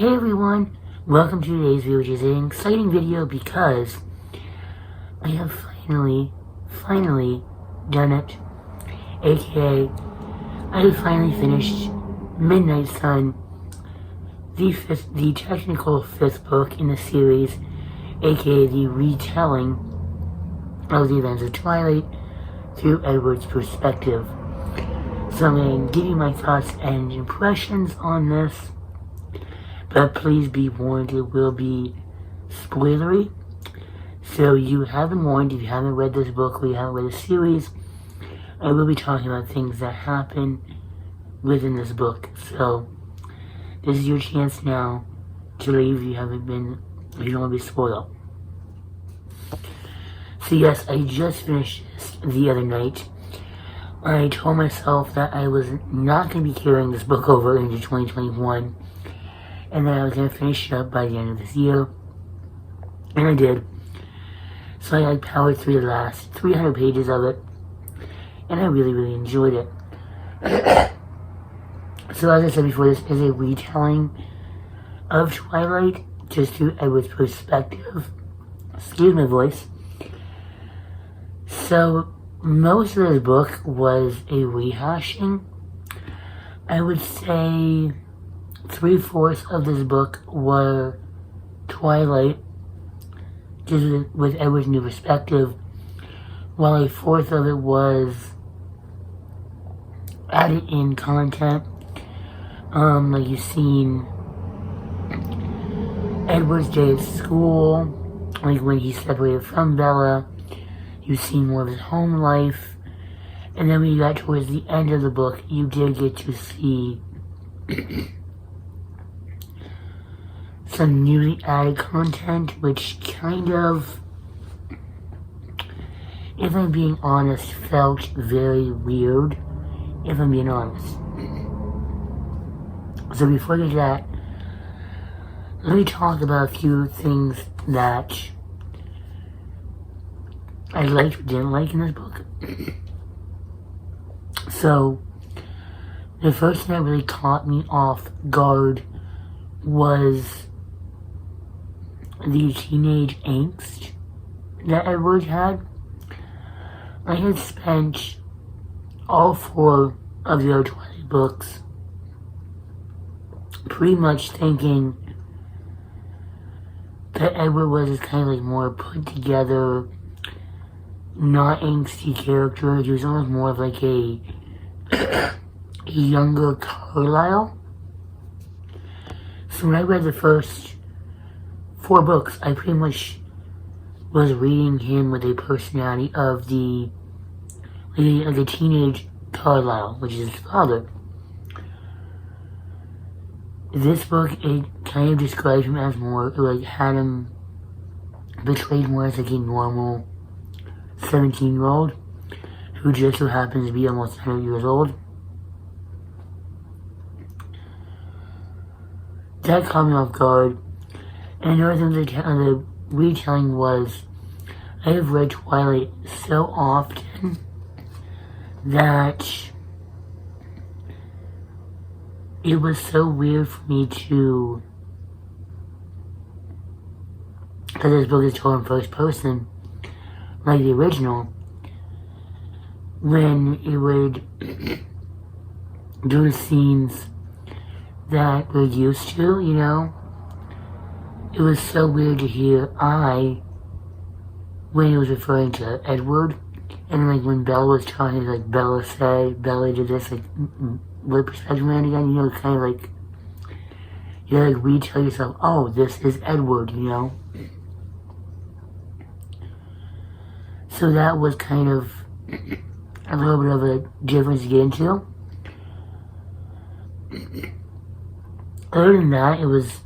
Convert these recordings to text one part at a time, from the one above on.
Hey everyone, welcome to today's video, which is an exciting video because I have finally done it. AKA, I have finally finished Midnight Sun, the technical fifth book in the series, AKA the retelling of the events of Twilight through Edward's perspective. So I'm going to give you my thoughts and impressions on this. But please be warned, it will be spoilery. So you have been warned if you haven't read this book or you haven't read the series. I will be talking about things that happen within this book. So this is your chance now to leave if you don't want to be spoiled. So yes, I just finished this the other night. I told myself that I was not going to be carrying this book over into 2021. And then I was going to finish it up by the end of this year. And I did. So I powered through the last 300 pages of it. And I really enjoyed it. So as I said before, this is a retelling of Twilight, just through Edward's perspective. Excuse my voice. So most of this book was a rehashing. I would say 3/4 of this book were Twilight, just with Edward's new perspective, while 1/4 of it was added in content. Like you've seen Edward's day at school, like when he separated from Bella. You've seen more of his home life, and then when you got towards the end of the book, you did get to see some newly added content, which kind of, if I'm being honest, felt very weird, if I'm being honest. So before I get to that, let me talk about a few things that I liked or didn't like in this book. So, the first thing that really caught me off guard was the teenage angst that Edward had. I had spent all 4 of the other Twilight books pretty much thinking that Edward was this kind of like more put together, not angsty character. He was almost more of like a younger Carlisle. So when I read the first 4 books, I pretty much was reading him with a personality of the teenage Carlisle, which is his father. This book, it kind of describes him as more, like, had him portrayed more as like a normal 17-year-old who just so happens to be almost 100 years old. That caught me off guard. And another thing the retelling was, I have read Twilight so often that it was so weird for me to, because this book is told in first person, like the original, when it would do the scenes that we're used to, you know. It was so weird to hear when it was referring to Edward, and like when Bella was talking, like Bella said, Bella did this, like, what perspective ran again, you know, kind of like, you like retell yourself, oh, this is Edward, you know. So that was kind of a little bit of a difference to get into. Other than that, it was,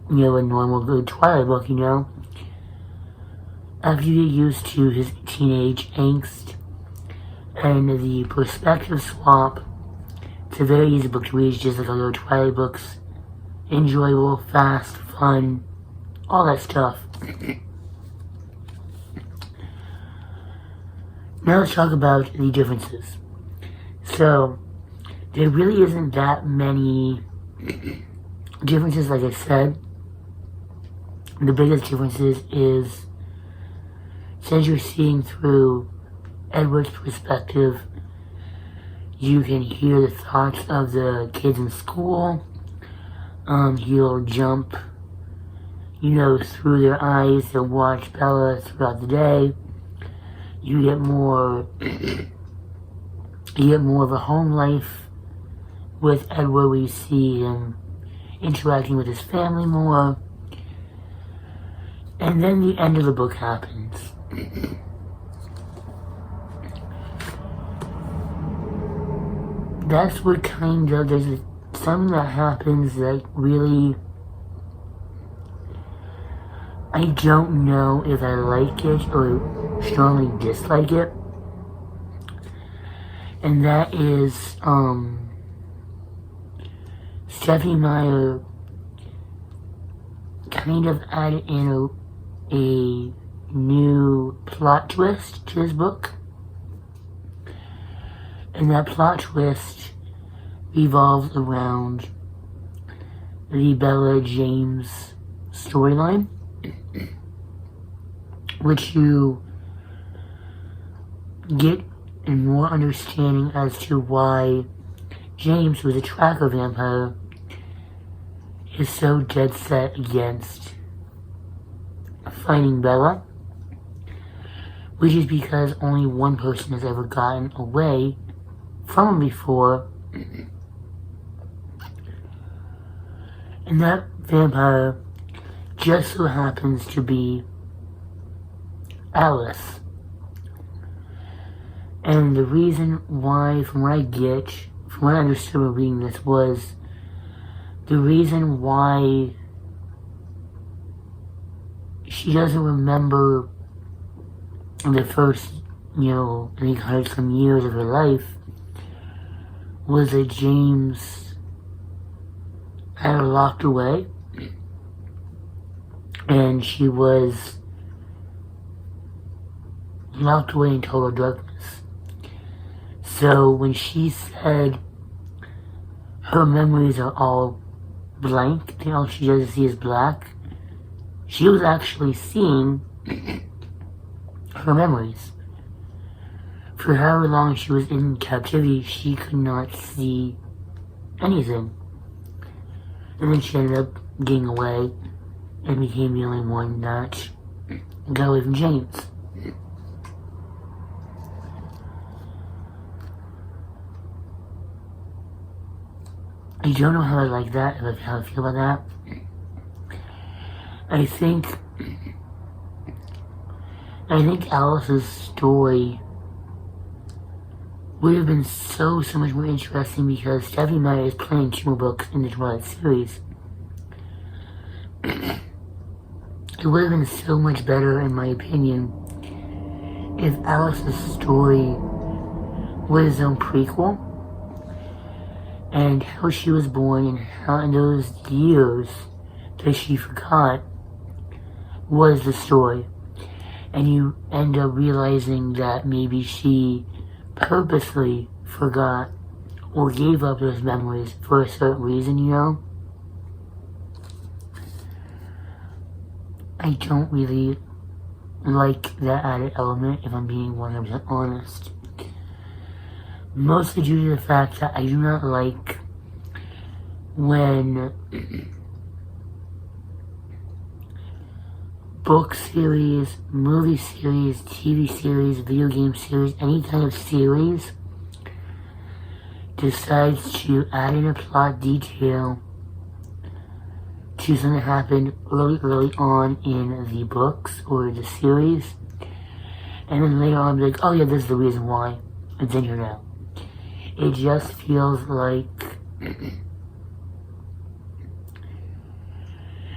you know, a normal good Twilight book, you know. After you get used to his teenage angst and the perspective swap, it's a very easy book to read, just like other Twilight books. Enjoyable, fast, fun, all that stuff. Now let's talk about the differences. So, there really isn't that many differences, like I said, the biggest differences is since you're seeing through Edward's perspective, you can hear the thoughts of the kids in school. He'll jump, through their eyes. He'll watch Bella throughout the day. You get more of a home life with Edward, where you see him interacting with his family more. And then the end of the book happens. That's what there's something that happens that really, I don't know if I like it or strongly dislike it. And that is, Stephenie Meyer kind of added in a new plot twist to his book. And that plot twist revolves around the Bella James storyline, which you get a more understanding as to why James, who is a tracker vampire, is so dead set against finding Bella, which is because only one person has ever gotten away from him before, and that vampire just so happens to be Alice. And the reason why, from what I understood when reading this, was the reason why she doesn't remember the first, I think 100-some years of her life, was that James had her locked away, and she was locked away in total darkness. So when she said her memories are all blank, all she does see is black, she was actually seeing her memories. For however long she was in captivity, she could not see anything. And then she ended up getting away and became the only one that got away from James. I don't know how I like that, how I feel about that. I think Alice's story would have been so much more interesting because Stephenie Meyer is planning 2 more books in the Twilight series. It would have been so much better, in my opinion, if Alice's story was its own prequel, and how she was born and how in those years that she forgot was the story. And you end up realizing that maybe she purposely forgot or gave up those memories for a certain reason, I don't really like that added element, if I'm being 100% honest. Mostly due to the fact that I do not like when book series, movie series, TV series, video game series, any kind of series decides to add in a plot detail to something that happened early on in the books or the series, and then later on be like, oh yeah, this is the reason why it's in here now. It just feels like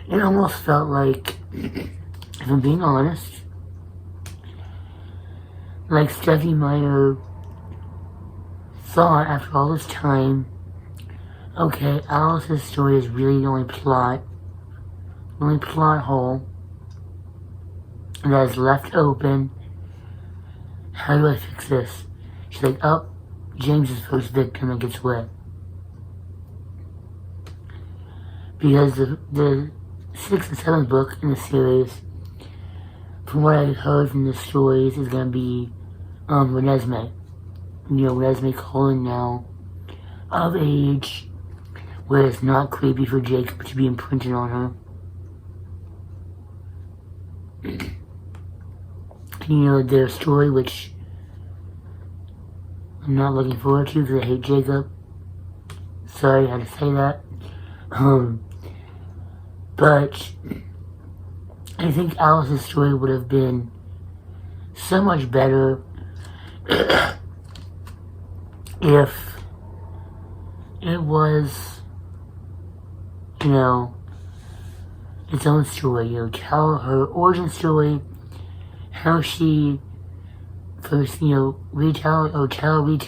it almost felt like, if I'm being honest, like Stephenie Meyer thought after all this time, okay, Alice's story is really the only plot hole that is left open. How do I fix this? She's like, oh, James's first victim that gets away. because the 6th and 7th book in the series, from what I've heard from the stories, is going to be Renesmee. Renesmee calling now of age, where it's not creepy for Jacob to be imprinted on her. And their story, which I'm not looking forward to because I hate Jacob. Sorry, I had to say that. But I think Alice's story would have been so much better if it was, its own story. Tell her origin story, how she first, retell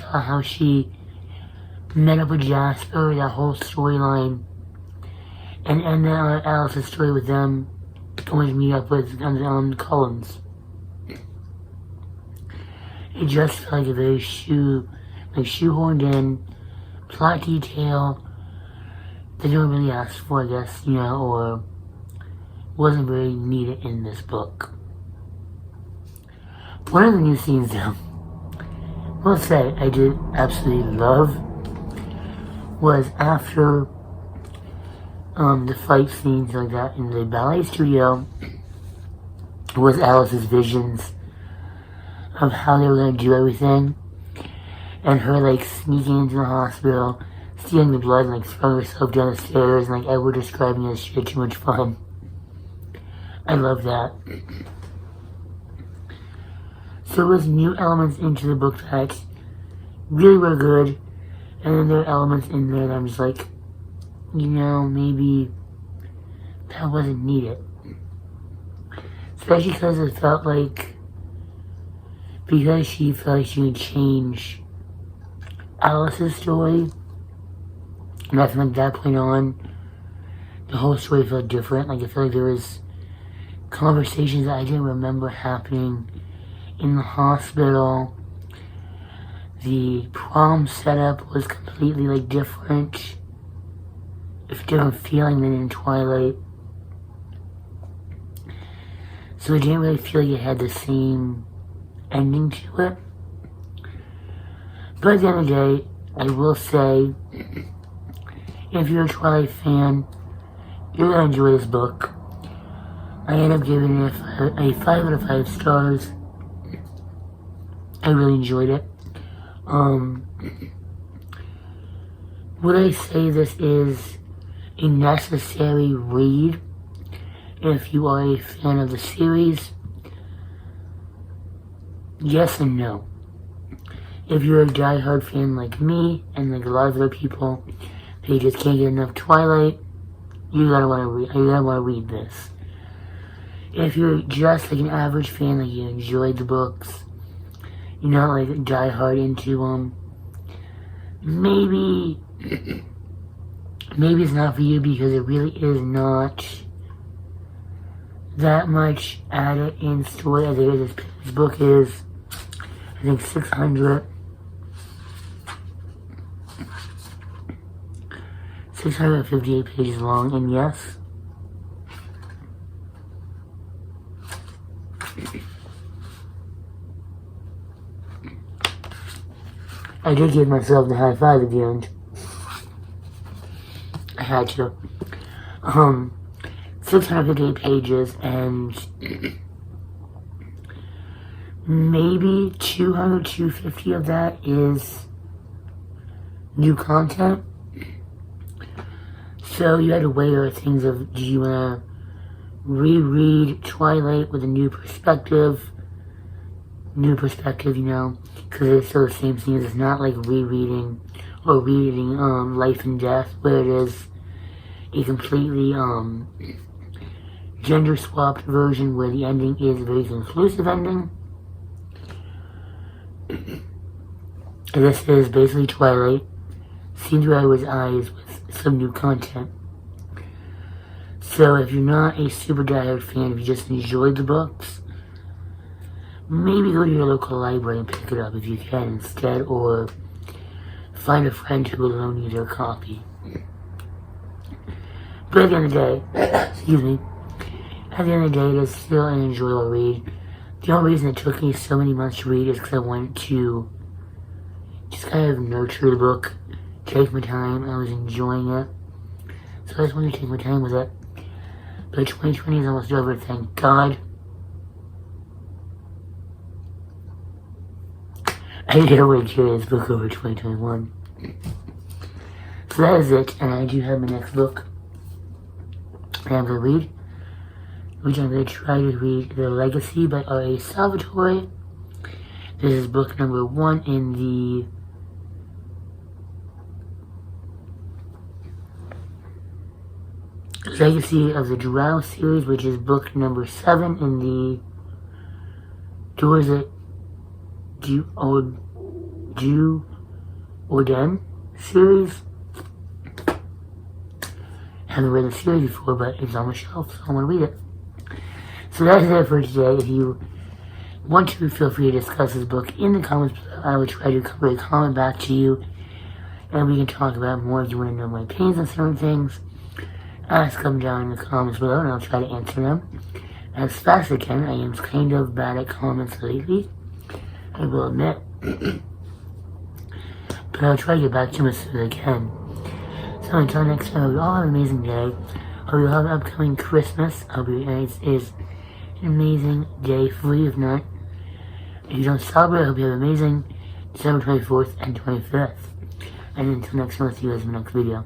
how she met up with Jasper, that whole storyline, and end Alice's story with them going to meet up with Cullens. It just felt like a very shoehorned in plot detail they don't really ask for, I guess, or wasn't very needed in this book. One of the new scenes, though, I'll say I did absolutely love, was after the fight scenes like that in the ballet studio, was Alice's visions of how they were going to do everything, and her sneaking into the hospital, stealing the blood, and throwing herself down the stairs, and Edward describing it as she had too much fun. I love that. So there was new elements into the book that really were good, and then there are elements in there that I'm just like, maybe that wasn't needed. Especially because it felt like, because she felt like she could change Alice's story, and I from that point on, the whole story felt different. I feel like there was conversations that I didn't remember happening in the hospital. The prom setup was completely different. It's a different feeling than in Twilight. So I didn't really feel like it had the same ending to it. But at the end of the day, I will say, if you're a Twilight fan, you're going to enjoy this book. I ended up giving it a 5 out of 5 stars. I really enjoyed it. Would I say this is a necessary read if you are a fan of the series? Yes and no. If you're a diehard fan like me and a lot of other people, they just can't get enough Twilight, you're gonna want to read this. If you're just an average fan, you enjoyed the books, you're not diehard into them, maybe it's not for you, because it really is not that much added in story as it is. This book is, I think, 658 pages long, and yes, I did give myself the high five at the end. I had to. 658 pages, and maybe 250 of that is new content. So you had to weigh things of, do you want to reread Twilight with a new perspective, because it's still the same thing. It's not like rereading or reading Life and Death, where it is a completely gender swapped version where the ending is a very conclusive ending. This is basically Twilight seen through Edward's eyes with some new content. So if you're not a super diehard fan, if you just enjoyed the books, maybe go to your local library and pick it up if you can instead, or find a friend who will loan you their copy. But at the end of the day, excuse me, at the end of the day, it is still an enjoyable read. The only reason it took me so many months to read is because I wanted to just kind of nurture the book, take my time. I was enjoying it, so I just wanted to take my time with it. But 2020 is almost over, thank God. I can't wait to carry this book over 2021. So that is it, and I do have my next book that I'm going to read, which I'm going to try to read The Legacy by R.A. Salvatore. This is book number 1 in the Legacy of the Drow series, which is book number 7 in the Orden series. Haven't read the series before, but it's on my shelf, so I'm going to read it. So that is it for today. If you want to, feel free to discuss this book in the comments below. I will try to cover a comment back to you, and we can talk about more if you want to know my opinions on certain things. Ask them down in the comments below, and I'll try to answer them as fast as I can. I am kind of bad at comments lately, I will admit. But I'll try to get back to them as soon as I can. So until next time, I hope you all have an amazing day. I hope you have an upcoming Christmas. I hope it is an amazing day for you. If not, if you don't celebrate, I hope you have an amazing December 24th and 25th. And until next time, I'll see you guys in the next video.